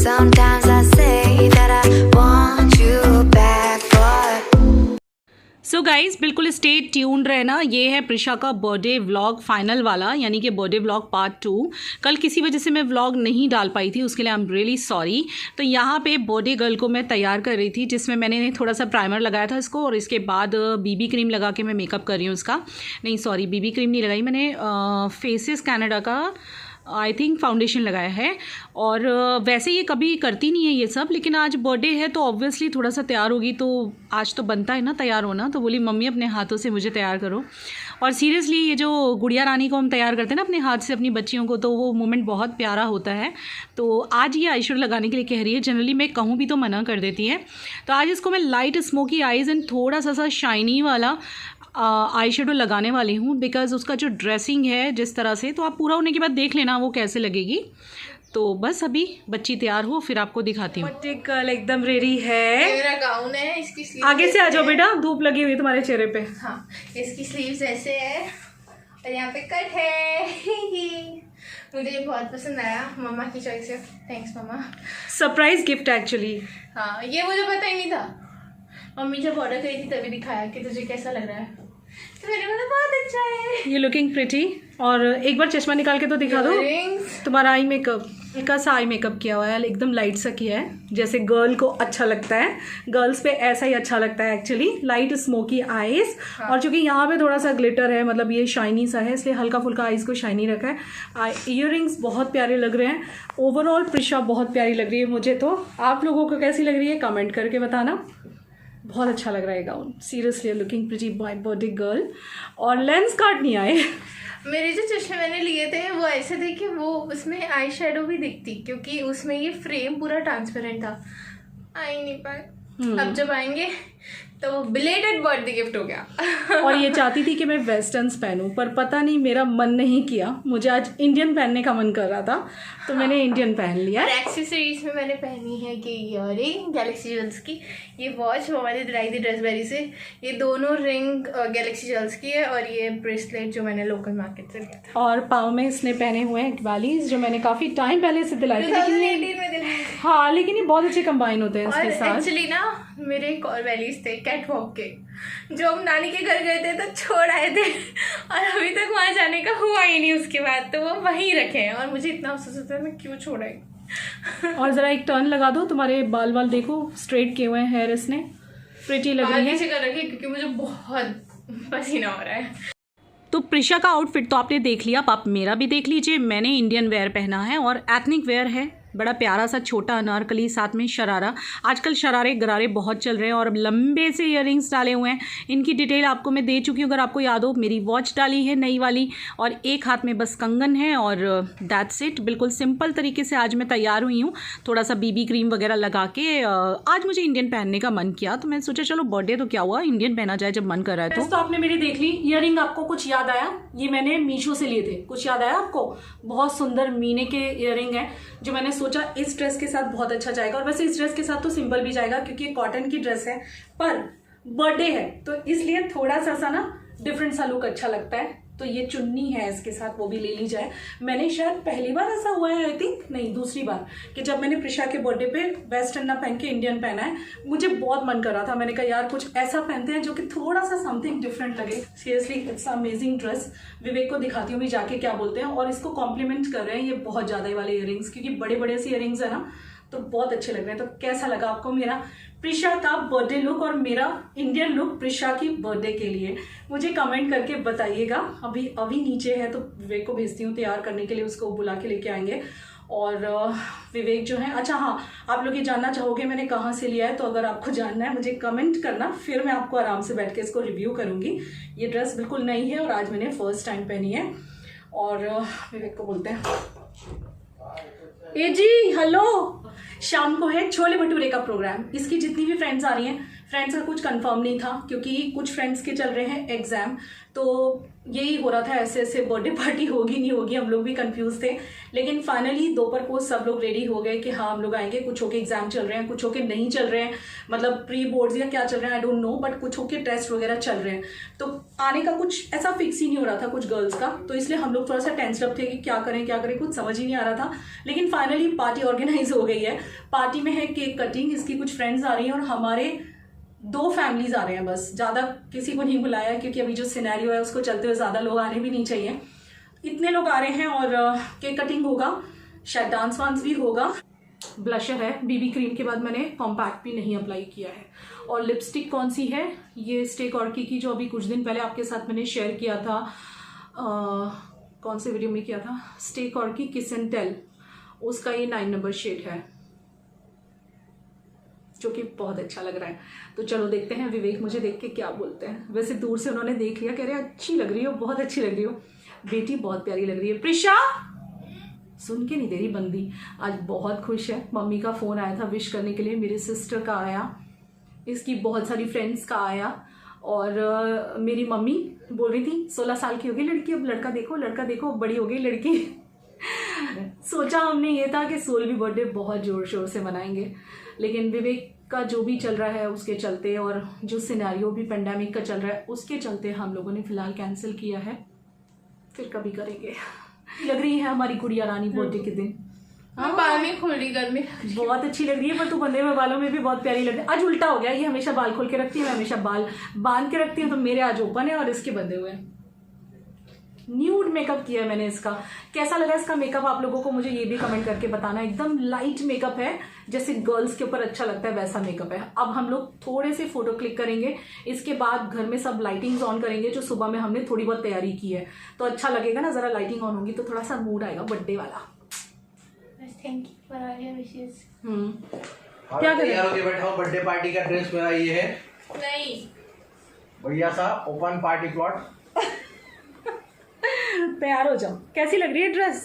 Sometimes I say that I want you back, but so guys बिल्कुल stay tuned रहना। ये है प्रिशा का बर्थडे व्लॉग फाइनल वाला, यानी कि बर्थडे व्लॉग पार्ट 2। कल किसी वजह से मैं व्लॉग नहीं डाल पाई थी, उसके लिए आई एम रियली सॉरी। तो यहाँ पे बर्थडे गर्ल को मैं तैयार कर रही थी, जिसमें मैंने थोड़ा सा प्राइमर लगाया था इसको, और इसके बाद बीबी क्रीम लगा के मैं मेकअप कर रही हूँ इसका। नहीं सॉरी, बीबी क्रीम नहीं लगाई मैंने, फेसेस कैनेडा का आई थिंक फाउंडेशन लगाया है। और वैसे ये कभी करती नहीं है ये सब, लेकिन आज बर्थडे है तो ऑब्वियसली थोड़ा सा तैयार होगी, तो आज तो बनता है ना तैयार होना। तो बोली मम्मी अपने हाथों से मुझे तैयार करो। और सीरियसली ये जो गुड़िया रानी को हम तैयार करते हैं ना अपने हाथ से अपनी बच्चियों को, तो वो मोमेंट बहुत प्यारा होता है। तो आज ये आईशैडो लगाने के लिए कह रही है, जनरली मैं कहूँ भी तो मना कर देती है। तो आज इसको मैं लाइट स्मोकी आइज़ एंड थोड़ा सा शाइनी वाला आई शेडो लगाने वाली हूँ, बिकॉज़ उसका जो ड्रेसिंग है जिस तरह से, तो आप पूरा होने के बाद देख लेना वो कैसे लगेगी। तो बस अभी बच्ची तैयार हो फिर आपको दिखाती हूँ। कल एकदम रेडी है, मेरा गाउन है, इसकी स्लीव आगे से आ जाओ बेटा, धूप लगी हुई तुम्हारे चेहरे पे। हाँ, इसकी स्लीव्स ऐसे है और यहाँ पे कट है। मुझे ये बहुत पसंद आया, मम्मा की चॉइस है। Thanks mamma. Surprise gift actually. हाँ, ये मुझे पता ही नहीं था। मम्मी जब ऑर्डर करी थी तभी दिखाया कि तुझे कैसा लग रहा है, तो मैंने बोला बहुत अच्छा है। You looking pretty. और एक बार चश्मा निकाल के तो दिखा दो। तुम्हारा आई मेकअप, हल्का सा आई मेकअप किया हुआ है, एकदम लाइट सा किया है, जैसे गर्ल को अच्छा लगता है। गर्ल्स पे ऐसा ही अच्छा लगता है एक्चुअली, लाइट स्मोकी आईज। हाँ। और चूंकि यहाँ पे थोड़ा सा ग्लिटर है, मतलब ये शाइनी सा है, इसलिए हल्का फुल्का आईज को शाइनी रखा है। ईयररिंग्स बहुत प्यारे लग रहे हैं। ओवरऑल प्रिशा बहुत प्यारी लग रही है मुझे। तो आप लोगों को कैसी लग रही है कमेंट करके बताना। बहुत अच्छा लग रहा है gown, seriously looking pretty bye birthday girl. और लेंस कार्ड नहीं आए। मेरे जो चश्मे मैंने लिए थे वो ऐसे थे कि वो उसमें आई शेडो भी दिखती, क्योंकि उसमें ये फ्रेम पूरा ट्रांसपेरेंट था। आ ही नहीं पाए। अब जब आएंगे तो बिलेटेड बर्थडे गिफ्ट हो गया। और ये चाहती थी कि मैं वेस्टर्न्स पहनूं, पर पता नहीं मेरा मन नहीं किया। मुझे आज इंडियन पहनने का मन कर रहा था, तो मैंने इंडियन पहन लिया। और एक्सेसरीज में मैंने पहनी है कि ईयरिंग गैलेक्सी ज्वेल्स की, ये वॉच वो मैंने दिलाई थी ड्रेसबेरी से, ये दोनों रिंग गैलेक्सी ज्वेल्स की है, और ये ब्रेसलेट जो मैंने लोकल मार्केट से लिया था। और पाँव में इसने पहने हुए हैं इकबालीज, जो मैंने काफ़ी टाइम पहले से दिलाई थी, लेकिन 2018 में दिलाई। हाँ, लेकिन ये बहुत अच्छे कंबाइन होते हैं इसके और साथ। एक्चुअली ना मेरे एक और वैलीज थे कैट वॉक के, जो हम नानी के घर गए थे तो छोड़ आए थे, और अभी तक वहाँ जाने का हुआ ही नहीं उसके बाद, तो वो वहीं रखे हैं। और मुझे इतना अफसोस होता है मैं क्यों छोड़ आई। और ज़रा एक टर्न लगा दो, तुम्हारे बाल वाल देखो स्ट्रेट किए हुए हैं हेयर, इसने प्रिटी लग रही है। नीचे कर रखे क्योंकि मुझे बहुत पसीना हो रहा है। तो प्रिशा का आउटफिट तो आपने देख लिया, आप मेरा भी देख लीजिए। मैंने इंडियन वेयर पहना है और एथनिक वेयर है, बड़ा प्यारा सा छोटा अनारकली, साथ में शरारा। आजकल शरारे गरारे बहुत चल रहे हैं, और लंबे से इयररिंग्स डाले हुए हैं। इनकी डिटेल आपको मैं दे चुकी हूँ, अगर आपको याद हो। मेरी वॉच डाली है नई वाली, और एक हाथ में बस कंगन है, और दैट्स इट। बिल्कुल सिंपल तरीके से आज मैं तैयार हुई हूँ, थोड़ा सा बीबी क्रीम वगैरह लगा के। आज मुझे इंडियन पहनने का मन किया, तो मैंने सोचा चलो बर्थडे तो क्या हुआ, इंडियन पहना जाए जब मन कर रहा है। तो आपने मेरी देख ली इयररिंग। आपको कुछ याद आया? ये मैंने मीशो से लिए थे, कुछ याद आया आपको? बहुत सुंदर मीने के इयररिंग है, जो मैंने सोचा इस ड्रेस के साथ बहुत अच्छा जाएगा। और वैसे इस ड्रेस के साथ तो सिंपल भी जाएगा, क्योंकि कॉटन की ड्रेस है, पर बर्थडे है तो इसलिए थोड़ा सा ना डिफरेंट सा लुक अच्छा लगता है। तो ये चुन्नी है इसके साथ, वो भी ले ली जाए। मैंने शायद पहली बार ऐसा हुआ है, आई थिंक, नहीं दूसरी बार, कि जब मैंने प्रिशा के बर्थडे पे वेस्टर्न ना पहन के इंडियन पहना है। मुझे बहुत मन कर रहा था, मैंने कहा यार कुछ ऐसा पहनते हैं जो कि थोड़ा सा समथिंग डिफरेंट लगे। Seriously it's amazing dress. Vivek को दिखाती हूँ भी जाके क्या बोलते हैं। और इसको कॉम्प्लीमेंट कर रहे हैं ये बहुत ज़्यादा वाले इयररिंग्स, क्योंकि बड़े बड़े से इयररिंग्स है ना, तो बहुत अच्छे लग रहे हैं। तो कैसा लगा आपको मेरा प्रिशा का बर्थडे लुक और मेरा इंडियन लुक प्रिशा की बर्थडे के लिए? मुझे कमेंट करके बताइएगा। अभी नीचे है, तो विवेक को भेजती हूँ तैयार करने के लिए, उसको बुला के लेके आएंगे। और विवेक जो है, अच्छा हाँ, आप लोग ये जानना चाहोगे मैंने कहाँ से लिया है, तो अगर आपको जानना है मुझे कमेंट करना, फिर मैं आपको आराम से बैठ के इसको रिव्यू करूँगी। ये ड्रेस बिल्कुल नई है और आज मैंने फर्स्ट टाइम पहनी है। और विवेक को बोलते हैं, ए जी हेलो, शाम को है छोले भटूरे का प्रोग्राम। इसकी जितनी भी फ्रेंड्स आ रही हैं फ्रेंड्स का कुछ कंफर्म नहीं था क्योंकि कुछ फ्रेंड्स के चल रहे हैं एग्ज़ाम, तो यही हो रहा था ऐसे ऐसे बर्थडे पार्टी होगी नहीं होगी, हम लोग भी कंफ्यूज थे। लेकिन फाइनली दोपहर को सब लोग रेडी हो गए कि हाँ हम लोग आएंगे। कुछ के एग्जाम चल रहे हैं, कुछ के नहीं चल रहे हैं, मतलब प्री बोर्ड्स या क्या चल रहे हैं आई डोंट नो, बट कुछ के टेस्ट वगैरह चल रहे हैं। तो आने का कुछ ऐसा फिक्स ही नहीं हो रहा था कुछ गर्ल्स का, तो इसलिए हम लोग थोड़ा सा टेंस्ड अप थे कि क्या करें कुछ समझ ही नहीं आ रहा था। लेकिन फाइनली पार्टी ऑर्गेनाइज हो गई है। पार्टी में है केक कटिंग, इसकी कुछ फ्रेंड्स आ रही हैं और हमारे 2 फैमिलीज आ रहे हैं बस, ज़्यादा किसी को नहीं बुलाया क्योंकि अभी जो सिनेरियो है उसको चलते हुए ज़्यादा लोग आने भी नहीं चाहिए। इतने लोग आ रहे हैं और केक कटिंग होगा, शायद डांस वांस भी होगा। ब्लशर है, बीबी क्रीम के बाद मैंने कॉम्पैक्ट भी नहीं अप्लाई किया है। और लिपस्टिक कौन सी है, ये स्टे कॉर्की की जो अभी कुछ दिन पहले आपके साथ मैंने शेयर किया था, कौन से वीडियो में किया था, स्टे कॉर्की किस एंड टेल, उसका ये 9 नंबर शेड है जो कि बहुत अच्छा लग रहा है। तो चलो देखते हैं विवेक मुझे देख के क्या बोलते हैं। वैसे दूर से उन्होंने देख लिया, कह रहे अच्छी लग रही हो, बहुत अच्छी लग रही हो, बेटी बहुत प्यारी लग रही है। प्रिशा सुन के नहीं दे रही बंदी, आज बहुत खुश है। मम्मी का फ़ोन आया था विश करने के लिए, मेरी सिस्टर का आया, इसकी बहुत सारी फ्रेंड्स का आया, और मेरी मम्मी बोल रही थी 16 साल की हो गई लड़की, अब लड़का देखो बड़ी हो गई लड़की। सोचा हमने ये था कि 16वीं बर्थडे बहुत ज़ोर शोर से मनाएंगे, लेकिन विवेक का जो भी चल रहा है उसके चलते और जो सिनेरियो भी पेंडेमिक का चल रहा है उसके चलते हम लोगों ने फ़िलहाल कैंसिल किया है, फिर कभी करेंगे। लग रही है हमारी गुड़िया रानी बर्थडे के दिन। हाँ बाल में खोल रही, गर्मी बहुत अच्छी लग रही है, पर तू बंधे हुए बालों में भी बहुत प्यारी लग रही है। आज उल्टा हो गया, ये हमेशा बाल खोल के रखती है, मैं हमेशा बाल बांध के रखती हूँ, तो मेरे आज ओपन है और इसके बंधे हुए हैं। न्यूड मेकअप किया है मैंने इसका। कैसा लगा इसका मेकअप आप लोगों को मुझे ये भी कमेंट करके बताना। एकदम लाइट मेकअप है, जैसे गर्ल्स के ऊपर अच्छा लगता है वैसा मेकअप है। अब हम लोग थोड़े से फोटो क्लिक करेंगे, इसके बाद घर में सब लाइटिंग्स ऑन करेंगे जो सुबह में हमने थोड़ी बहुत तैयारी की है, तो अच्छा लगेगा ना, जरा लाइटिंग ऑन होगी तो थोड़ा सा मूड आएगा बर्थडे वाला। Thank you for all your wishes. क्या करें, बैठा हूँ, बर्थडे पार्टी का ड्रेस मेरा ये है, नहीं बढ़िया सा ओपन पार्टी प्लॉट। तैयार हो जाओ। कैसी लग रही है ड्रेस?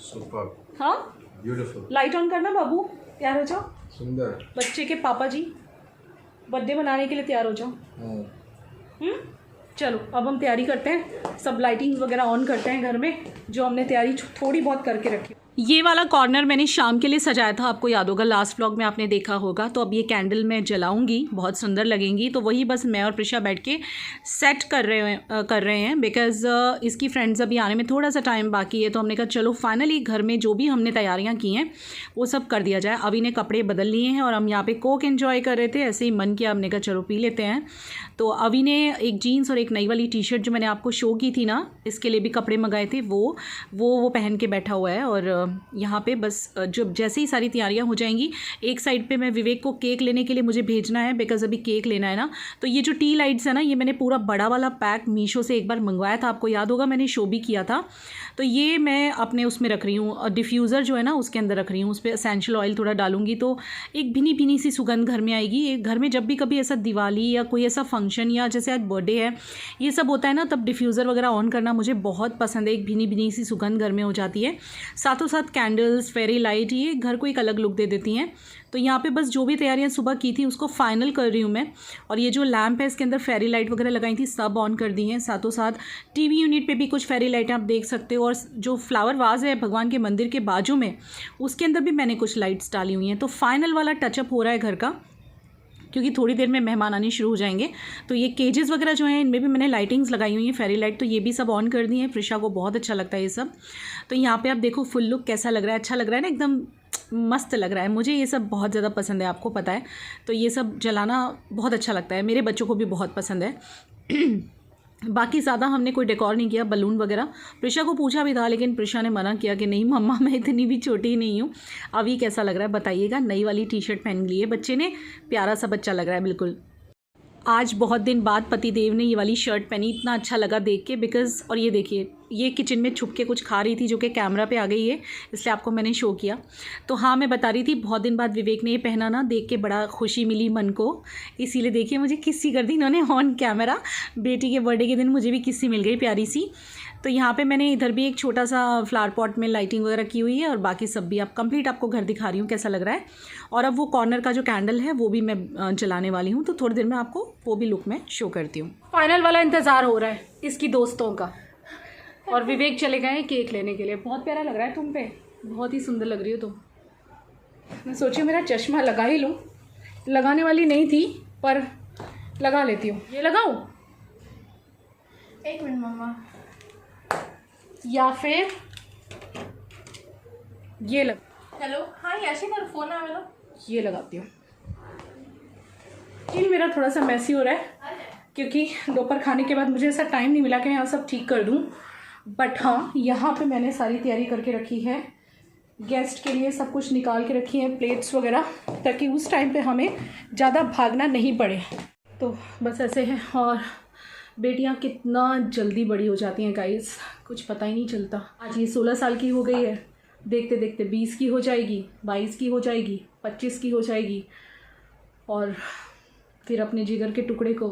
सुपर, हाँ ब्यूटीफुल। लाइट ऑन करना बाबू, तैयार हो जाओ। सुंदर। बच्चे के पापा जी बर्थडे मनाने के लिए तैयार हो जाओ। चलो अब हम तैयारी करते हैं, सब लाइटिंग्स वगैरह ऑन करते हैं घर में, जो हमने तैयारी थोड़ी बहुत करके रखी। ये वाला कॉर्नर मैंने शाम के लिए सजाया था, आपको याद होगा लास्ट व्लॉग में आपने देखा होगा। तो अब ये कैंडल मैं जलाऊंगी, बहुत सुंदर लगेंगी। तो वही बस मैं और प्रिशा बैठ के सेट कर रहे हैं बिकॉज़ इसकी फ्रेंड्स अभी आने में थोड़ा सा टाइम बाकी है। तो हमने कहा चलो फाइनली घर में जो भी हमने तैयारियां की हैं वो सब कर दिया जाए। अभी ने कपड़े बदल लिए हैं और हम यहाँ पे कोक एंजॉय कर रहे थे, ऐसे ही मन किया, हमने कहा चलो पी लेते हैं। तो अभी ने एक जीन्स और एक नई वाली टी शर्ट जो मैंने आपको शो की थी ना, इसके लिए भी कपड़े मंगाए थे, वो पहन के बैठा हुआ है। और यहाँ पे बस जब जैसे ही सारी तैयारियाँ हो जाएंगी, एक साइड पे मैं विवेक को केक लेने के लिए मुझे भेजना है बिकॉज़ अभी केक लेना है ना। तो ये जो टी लाइट्स है ना, ये मैंने पूरा बड़ा वाला पैक मीशो से एक बार मंगवाया था, आपको याद होगा मैंने शो भी किया था। तो ये मैं अपने उसमें रख रही हूँ, और डिफ्यूज़र जो है ना उसके अंदर रख रही हूँ, उस पर एसेंशियल ऑयल थोड़ा डालूंगी तो एक भीनी भीनी सी सुगंध घर में आएगी। एक घर में जब भी कभी ऐसा दिवाली या कोई ऐसा फंक्शन या जैसे आज बर्थडे है ये सब होता है ना, तब डिफ्यूज़र वगैरह ऑन करना मुझे बहुत पसंद है। एक भीनी भीनी सी सुगंध घर में हो जाती है, साथों साथ कैंडल्स, फेरी लाइट, ये घर को एक अलग लुक दे देती हैं। तो यहाँ पे बस जो भी तैयारियाँ सुबह की थी उसको फाइनल कर रही हूँ मैं। और ये जो लैम्प है इसके अंदर फेरी लाइट वगैरह लगाई थी, सब ऑन कर दी हैं। साथों साथ टीवी यूनिट पे भी कुछ फेरी लाइटें आप देख सकते हो, और जो फ्लावर वाज है भगवान के मंदिर के बाजू में, उसके अंदर भी मैंने कुछ लाइट्स डाली हुई हैं। तो फाइनल वाला टचअप हो रहा है घर का, क्योंकि थोड़ी देर में मेहमान आने शुरू हो जाएंगे। तो ये केजेस वगैरह जो हैं इनमें भी मैंने लाइटिंग्स लगाई हुई हैं, फेरी लाइट, तो ये भी सब ऑन कर दी हैं। प्रिशा को बहुत अच्छा लगता है ये सब। तो यहाँ पे आप देखो फुल लुक कैसा लग रहा है, अच्छा लग रहा है ना, एकदम मस्त लग रहा है। मुझे ये सब बहुत ज़्यादा पसंद है, आपको पता है। तो ये सब जलाना बहुत अच्छा लगता है, मेरे बच्चों को भी बहुत पसंद है। बाकी ज़्यादा हमने कोई डेकोर नहीं किया, बलून वगैरह। प्रिशा को पूछा भी था लेकिन प्रिशा ने मना किया कि नहीं मम्मा मैं इतनी भी छोटी नहीं हूँ। अब ये कैसा लग रहा है बताइएगा। नई वाली टी शर्ट पहन ली है बच्चे ने, प्यारा सा बच्चा लग रहा है बिल्कुल। आज बहुत दिन बाद पति देव ने ये वाली शर्ट पहनी, इतना अच्छा लगा देख के बिकॉज़, और ये देखिए ये किचन में छुप के कुछ खा रही थी जो कि कैमरा पे आ गई है, इसलिए आपको मैंने शो किया। तो हाँ, मैं बता रही थी बहुत दिन बाद विवेक ने ये पहना ना, देख के बड़ा खुशी मिली मन को, इसीलिए देखिए मुझे किस्सी कर दी इन्होंने ऑन कैमरा। बेटी के बर्थडे के दिन मुझे भी किस्सी मिल गई प्यारी सी। तो यहाँ पे मैंने इधर भी एक छोटा सा फ्लावर पॉट में लाइटिंग वगैरह की हुई है और बाकी सब भी आप कंप्लीट आपको घर दिखा रही हूँ कैसा लग रहा है। और अब वो कॉर्नर का जो कैंडल है वो भी मैं जलाने वाली हूँ, तो थोड़ी देर में आपको वो भी लुक में शो करती हूँ। फाइनल वाला इंतज़ार हो रहा है इसकी दोस्तों का, और विवेक चले गए केक लेने के लिए। बहुत प्यारा लग रहा है तुम पे, बहुत ही सुंदर लग रही हो तुम। मैं सोची मेरा चश्मा लगा ही लूँ, लगाने वाली नहीं थी पर लगा लेती हूँ। ये लगाऊँ? एक मिनट मम्मा, या फिर ये लग, हेलो, हाँ याशी मेरा फ़ोन आ मेरा, ये लगाती हूँ। ये मेरा थोड़ा सा मैसी हो रहा है क्योंकि दोपहर खाने के बाद मुझे ऐसा टाइम नहीं मिला कि यहाँ सब ठीक कर दूँ। बट हाँ, यहाँ पे मैंने सारी तैयारी करके रखी है, गेस्ट के लिए सब कुछ निकाल के रखी है, प्लेट्स वगैरह, ताकि उस टाइम पे हमें ज़्यादा भागना नहीं पड़े। तो बस ऐसे है। और बेटियाँ कितना जल्दी बड़ी हो जाती हैं गाइस, कुछ पता ही नहीं चलता। आज ये 16 साल की हो गई है, देखते देखते 20 की हो जाएगी, 22 की हो जाएगी, 25 की हो जाएगी, और फिर अपने जिगर के टुकड़े को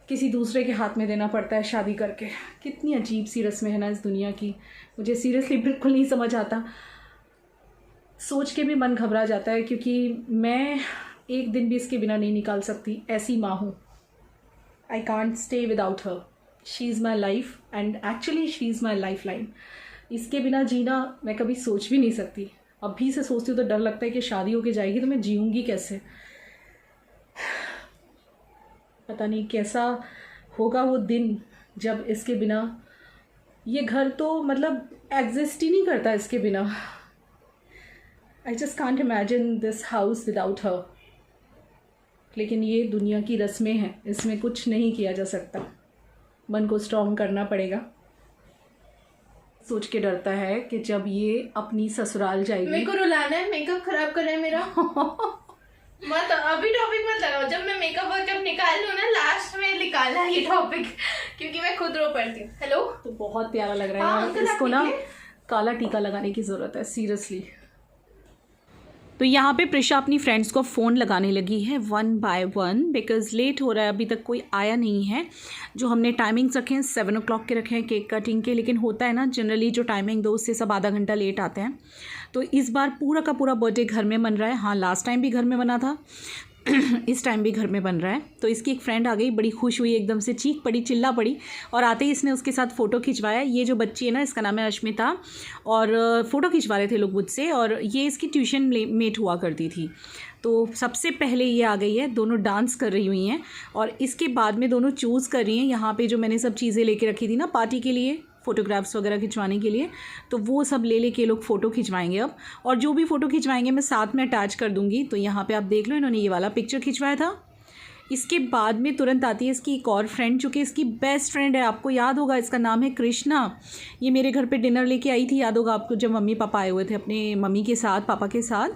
किसी दूसरे के हाथ में देना पड़ता है शादी करके। कितनी अजीब सी रस्में हैं ना इस दुनिया की, मुझे सीरियसली बिल्कुल नहीं समझ आता। सोच के भी मन घबरा जाता है क्योंकि मैं एक दिन भी इसके बिना नहीं निकाल सकती, ऐसी माँ हूँ। I can't stay without her. She is my life and actually she is my lifeline. इसके बिना जीना मैं कभी सोच भी नहीं सकती। अभी से सोचती हूँ तो डर लगता है कि शादी होके जाएगी तो मैं जीऊँगी कैसे। पता नहीं कैसा होगा वो दिन जब इसके बिना ये घर तो मतलब एग्जिस्ट ही नहीं करता इसके बिना। I just can't imagine this house without her. लेकिन ये दुनिया की रस्में हैं, इसमें कुछ नहीं किया जा सकता, मन को स्ट्रॉन्ग करना पड़ेगा। सोच के डरता है कि जब ये अपनी ससुराल जाएगी। मेरे को रुलाना है, मेकअप खराब कर रहा है मेरा। मत अभी टॉपिक मत लगाओ, जब मैं मेकअप निकाल लूँ ना, लास्ट में निकालना ये टॉपिक, क्योंकि मैं खुद रो पड़ती हूँ। हेलो, तो बहुत प्यारा लग रहा है। हाँ, अंकल, इसको ना आप निकले? काला टीका लगाने की ज़रूरत है सीरियसली। तो यहाँ पे प्रिशा अपनी फ्रेंड्स को फ़ोन लगाने लगी है 1 by 1, बिकॉज़ लेट हो रहा है, अभी तक कोई आया नहीं है। जो हमने टाइमिंग्स रखे हैं 7 o'clock के रखे हैं केक कटिंग के, लेकिन होता है ना जनरली जो टाइमिंग दो उससे सब आधा घंटा लेट आते हैं। तो इस बार पूरा का पूरा बर्थडे घर में बन रहा है। हाँ, लास्ट टाइम भी घर में बना था, इस टाइम भी घर में बन रहा है। तो इसकी एक फ्रेंड आ गई, बड़ी खुश हुई, एकदम से चीख पड़ी, चिल्ला पड़ी, और आते ही इसने उसके साथ फ़ोटो खिंचवाया। ये जो बच्ची है ना, इसका नाम है अश्मिता, और फ़ोटो खिंचवा रहे थे लोग मुझसे, और ये इसकी ट्यूशन मेट हुआ करती थी। तो सबसे पहले ये आ गई है, दोनों डांस कर रही हुई हैं, और इसके बाद में दोनों चूज़ कर रही हैं। यहाँ पे जो मैंने सब चीज़ें लेके रखी थी ना पार्टी के लिए, फ़ोटोग्राफ्स वगैरह खिंचवाने के लिए, तो वो सब ले लेके लोग फ़ोटो खिंचवाएंगे अब, और जो भी फ़ोटो खिंचवाएंगे मैं साथ में अटैच कर दूँगी। तो यहाँ पे आप देख लो, इन्होंने ये वाला पिक्चर खिंचवाया था। इसके बाद में तुरंत आती है इसकी एक और फ्रेंड, जो कि इसकी बेस्ट फ्रेंड है, आपको याद होगा, इसका नाम है कृष्णा। ये मेरे घर पे डिनर लेके आई थी, याद होगा आपको, जब मम्मी पापा आए हुए थे अपने मम्मी के साथ, पापा के साथ।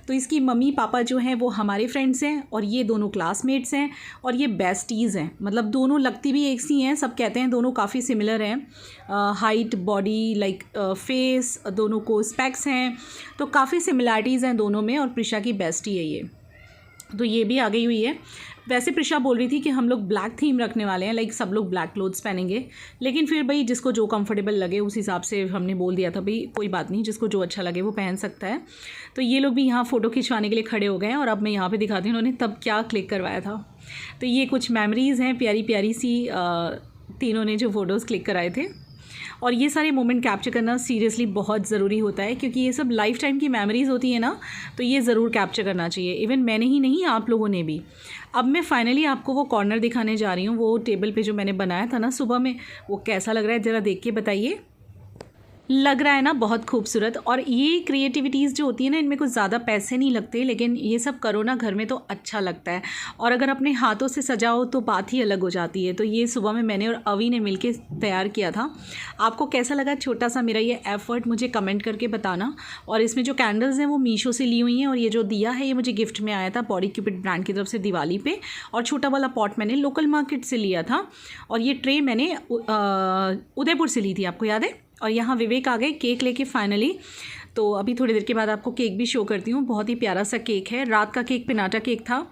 तो इसकी मम्मी पापा जो हैं वो हमारे फ्रेंड्स हैं, और ये दोनों क्लासमेट्स हैं, और ये बेस्टीज़ हैं। मतलब दोनों लगती भी एक सी हैं, सब कहते हैं दोनों काफ़ी सिमिलर हैं, हाइट, बॉडी, लाइक फेस, दोनों को स्पेक्स हैं, तो काफ़ी सिमिलैरिटीज़ हैं दोनों में, और प्रिशा की बेस्टी है ये। तो ये भी आ गई हुई है। वैसे प्रिशा बोल रही थी कि हम लोग ब्लैक थीम रखने वाले हैं, लाइक सब लोग ब्लैक क्लोथ्स पहनेंगे, लेकिन फिर भाई जिसको जो कंफर्टेबल लगे उस हिसाब से हमने बोल दिया था भाई कोई बात नहीं, जिसको जो अच्छा लगे वो पहन सकता है। तो ये लोग भी यहाँ फ़ोटो खिंचवाने के लिए खड़े हो गए हैं, और अब मैं यहाँ पे दिखाती हूँ उन्होंने तब क्या क्लिक करवाया था। तो ये कुछ मेमोरीज़ हैं, प्यारी प्यारी सी, तीनों ने जो फ़ोटोज़ क्लिक कराए थे। और ये सारे मोमेंट कैप्चर करना सीरियसली बहुत ज़रूरी होता है, क्योंकि ये सब लाइफ टाइम की मेमोरीज़ होती है ना, तो ये ज़रूर कैप्चर करना चाहिए। इवन मैंने ही नहीं, आप लोगों ने भी। अब मैं फाइनली आपको वो कॉर्नर दिखाने जा रही हूँ, वो टेबल पे जो मैंने बनाया था ना सुबह में, वो कैसा लग रहा है ज़रा देख के बताइए। लग रहा है ना बहुत खूबसूरत। और ये क्रिएटिविटीज़ जो होती है ना, इनमें कुछ ज़्यादा पैसे नहीं लगते, लेकिन ये सब करो ना घर में तो अच्छा लगता है। और अगर अपने हाथों से सजाओ तो बात ही अलग हो जाती है। तो ये सुबह में मैंने और अवी ने मिलके तैयार किया था। आपको कैसा लगा छोटा सा मेरा ये एफर्ट, मुझे कमेंट करके बताना। और इसमें जो कैंडल्स हैं वो मीशो से ली हुई हैं, और ये जो दिया है ये मुझे गिफ्ट में आया था बॉडी क्यूपिड ब्रांड की तरफ से दिवाली पे। और छोटा वाला पॉट मैंने लोकल मार्केट से लिया था। और ये ट्रे मैंने उदयपुर से ली थी, आपको याद है। और यहाँ विवेक आ गए केक लेके फाइनली। तो अभी थोड़ी देर के बाद आपको केक भी शो करती हूँ। बहुत ही प्यारा सा केक है, रात का केक पिनाटा केक था।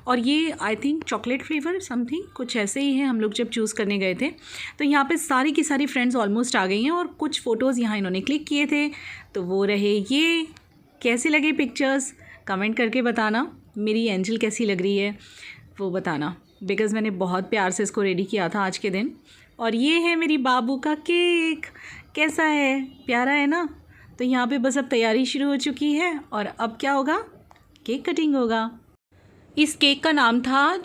और ये I think chocolate flavour something कुछ ऐसे ही है, हम लोग जब चूज़ करने गए थे। तो यहाँ पे सारी की सारी फ्रेंड्स ऑलमोस्ट आ गई हैं, और कुछ फ़ोटोज़ यहाँ इन्होंने क्लिक किए थे, तो वो रहे ये। कैसे लगे पिक्चर्स कमेंट करके बताना। मेरी एंजल कैसी लग रही है वो बताना, बिकॉज़ मैंने बहुत प्यार से इसको रेडी किया था आज के दिन। और ये है मेरी बाबू का केक, कैसा है, प्यारा है ना। तो यहाँ पे बस अब तैयारी शुरू हो चुकी है, और अब क्या होगा, केक कटिंग होगा। इस केक का नाम था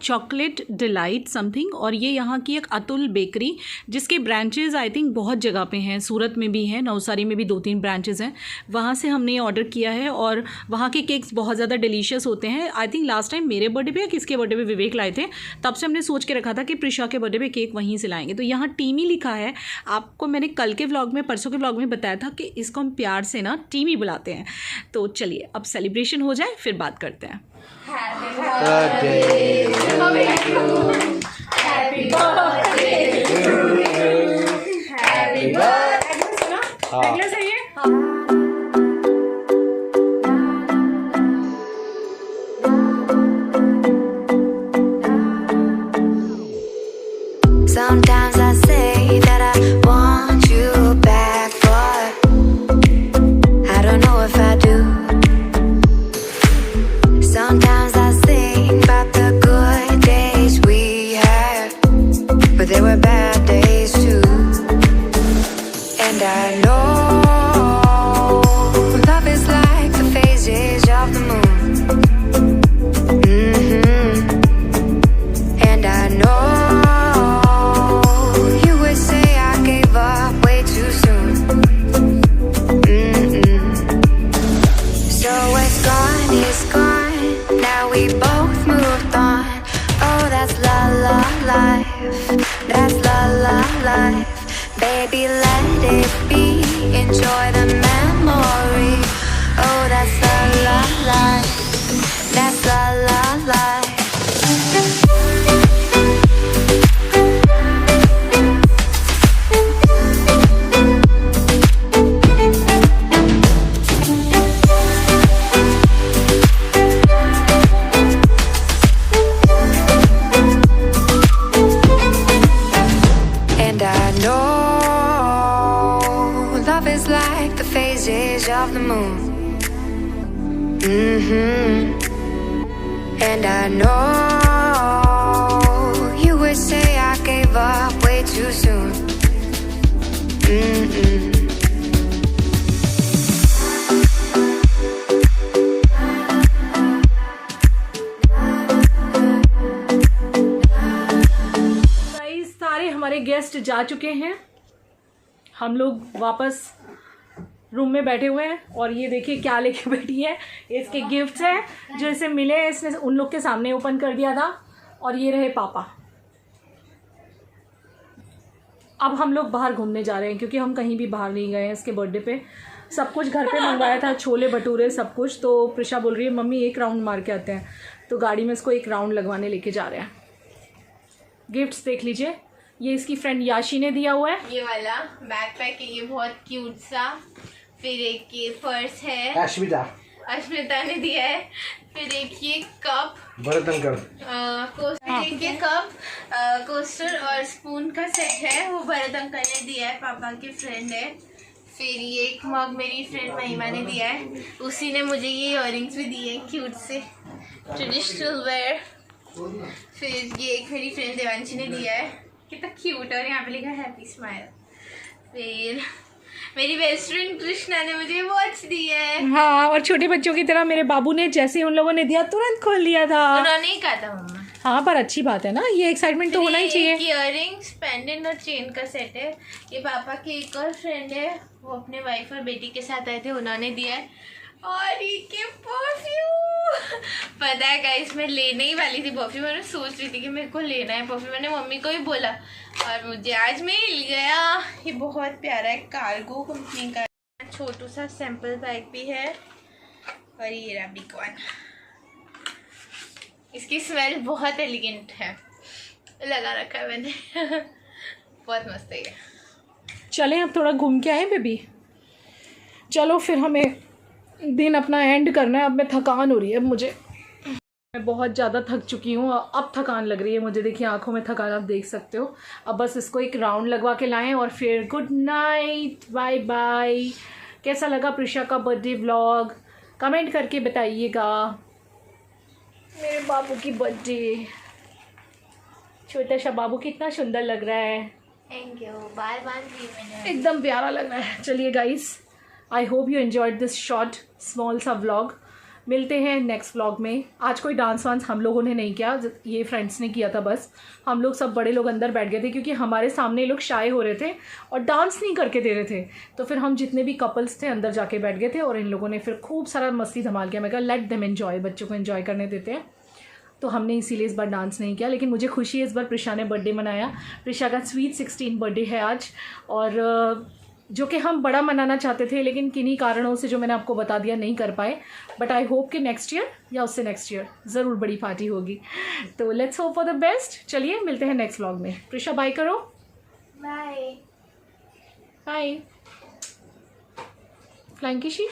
चॉकलेट डिलाइट समथिंग, और ये यहाँ की एक अतुल बेकरी, जिसके ब्रांचेज़ आई थिंक बहुत जगह पे हैं। सूरत में भी हैं, नवसारी में भी 2-3 ब्रांचेज़ हैं। वहाँ से हमने ये ऑर्डर किया है, और वहाँ के केक्स बहुत ज़्यादा डिलीशियस होते हैं। आई थिंक लास्ट टाइम मेरे बर्थडे पे या किसके बर्थडे पे विवेक लाए थे, तब से हमने सोच के रखा था कि प्रिशा के बर्थडे पे केक वहीं से लाएंगे। तो यहाँ टीमी लिखा है। आपको मैंने कल के व्लॉग में, परसों के व्लॉग में बताया था कि इसको हम प्यार से ना टीमी बुलाते हैं। तो चलिए अब सेलिब्रेशन हो जाए, फिर बात करते हैं। Sometimes I say that I want you back, but I don't know if I do. Sometimes I think about the good days we had, but there were bad days too. And I know love is like the phases of the moon. And I know that's la la life. Baby, let it be. Enjoy the memory. Oh, that's la la life. That's la la life. Of the moon. And I know you would say I gave up way too soon. Guys, सारे हमारे guest जा चुके हैं, हम लोग वापस room में बैठे हुए हैं। और ये देखिए क्या लेके बैठी है, इसके गिफ्ट्स हैं जो इसे मिले, इसने उन लोग के सामने ओपन कर दिया था। और ये रहे पापा। अब हम लोग बाहर घूमने जा रहे हैं, क्योंकि हम कहीं भी बाहर नहीं गए हैं इसके बर्थडे पे। सब कुछ घर पे मंगवाया था, छोले भटूरे सब कुछ। तो प्रिशा बोल रही है मम्मी एक राउंड मार के आते हैं, तो गाड़ी में इसको एक राउंड लगवाने लेके जा रहे हैं। गिफ्ट्स देख लीजिए, ये इसकी फ्रेंड याशी ने दिया हुआ है। ये वाला बैकपैक है, ये बहुत क्यूट सा। फिर एक ये पर्स है, अश्मिता ने दिया है। फिर एक ये कप, एक ये कप, कोस्टर और स्पून का सेट है, वो भरत अंकल ने दिया है, पापा के फ्रेंड है। फिर ये एक मग मेरी फ्रेंड महिमा ने दिया है, उसी ने मुझे ये इयररिंग्स भी दिए हैं क्यूट से, ट्रेडिशनल वेयर। फिर ये एक मेरी फ्रेंड देवांशी ने दिया है, कितना क्यूट है, और यहाँ पे लिखा है हैप्पी स्माइल। फिर मेरी बेस्ट फ्रेंड कृष्णा ने मुझे वॉच दी है। हाँ, और छोटे बच्चों की तरह मेरे बाबू ने जैसे उन लोगों ने दिया तुरंत खोल लिया था। उन्होंने ही कहा था मम्मा। हाँ पर अच्छी बात है ना, ये एक्साइटमेंट तो होना ही चाहिए। इयररिंग्स, पेंडेंट और चेन का सेट है। ये पापा की एक और फ्रेंड है, वो अपने वाइफ और बेटी के साथ आए थे, उन्होंने दिया है। और ये परफ्यूम, पता है गाइस मैं लेने ही वाली थी परफ्यूम, मैंने सोच रही थी कि मेरे को लेना है परफ्यूम, मैंने मम्मी को ही बोला और मुझे आज मिल गया। ये बहुत प्यारा है, कार्गो कंपनी का, छोटू सा सैंपल बैग भी है। और ये रहा बिग वन, इसकी स्मेल बहुत एलिगेंट है, लगा रखा है मैंने। बहुत मस्त है ये। चलें अब थोड़ा घूम के आए बेबी। चलो फिर हमें दिन अपना एंड करना है। अब मैं थकान हो रही है मुझे, मैं बहुत ज़्यादा थक चुकी हूँ, अब थकान लग रही है मुझे। देखिए आंखों में थकान आप देख सकते हो। अब बस इसको एक राउंड लगवा के लाएं और फिर गुड नाइट, बाय बाय। कैसा लगा प्रिशा का बर्थडे व्लॉग कमेंट करके बताइएगा। मेरे बाबू की बर्थडे, छोटा सा बाबू कितना सुंदर लग रहा है। थैंक यू, बार बार भी मैंने एकदम प्यारा लग रहा है। चलिए guys, I hope you enjoyed this short small सा व्लॉग। मिलते हैं नेक्स्ट व्लॉग में। आज कोई डांस वांस हम लोगों ने नहीं किया, ये फ्रेंड्स ने किया था बस। हम लोग सब बड़े लोग अंदर बैठ गए थे क्योंकि हमारे सामने लोग शाय हो रहे थे और डांस नहीं करके दे रहे थे। तो फिर हम जितने भी कपल्स थे अंदर जाके बैठ गए थे और इन लोगों ने फिर खूब सारा मस्ती धमाल किया। मैं कहा लेट देम एन्जॉय, बच्चों को एंजॉय करने देते हैं। तो हमने इसीलिए इस बार डांस नहीं किया, लेकिन मुझे खुशी है इस बार प्रिशा ने बर्थडे मनाया। प्रिशा का स्वीट 16 बर्थडे है आज, और जो कि हम बड़ा मनाना चाहते थे लेकिन किन्हीं कारणों से जो मैंने आपको बता दिया नहीं कर पाए। बट आई होप कि नेक्स्ट ईयर या उससे नेक्स्ट ईयर ज़रूर बड़ी पार्टी होगी। तो let's hope for the best. चलिए मिलते हैं नेक्स्ट व्लॉग में। प्रिशा बाय करो। Bye bye flying kissy.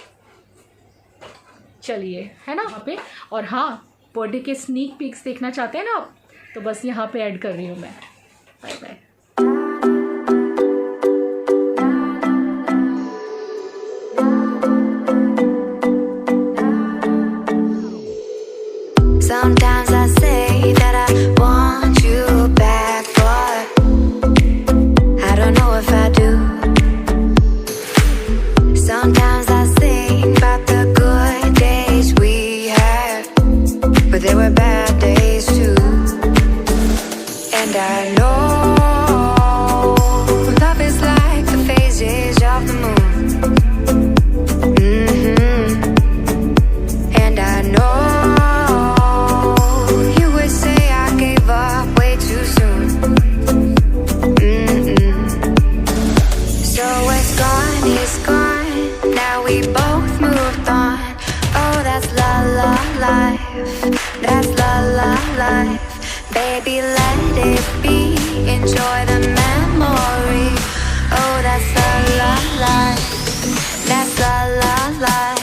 चलिए है ना वहाँ पे। और हाँ, बर्थडे के स्नीक पिक्स देखना चाहते हैं ना आप, तो बस यहाँ पे ऐड कर रही हूँ मैं। Bye bye. Sometimes I say that I want you back, but I don't know if I do. Sometimes I think about the good days we had, but there were bad days too. And I know love is like the phases of the moon. And I know it's gone, now we both moved on. Oh, that's la la life, that's la la life. Baby, let it be, enjoy the memory. Oh, that's la la life, that's la la life.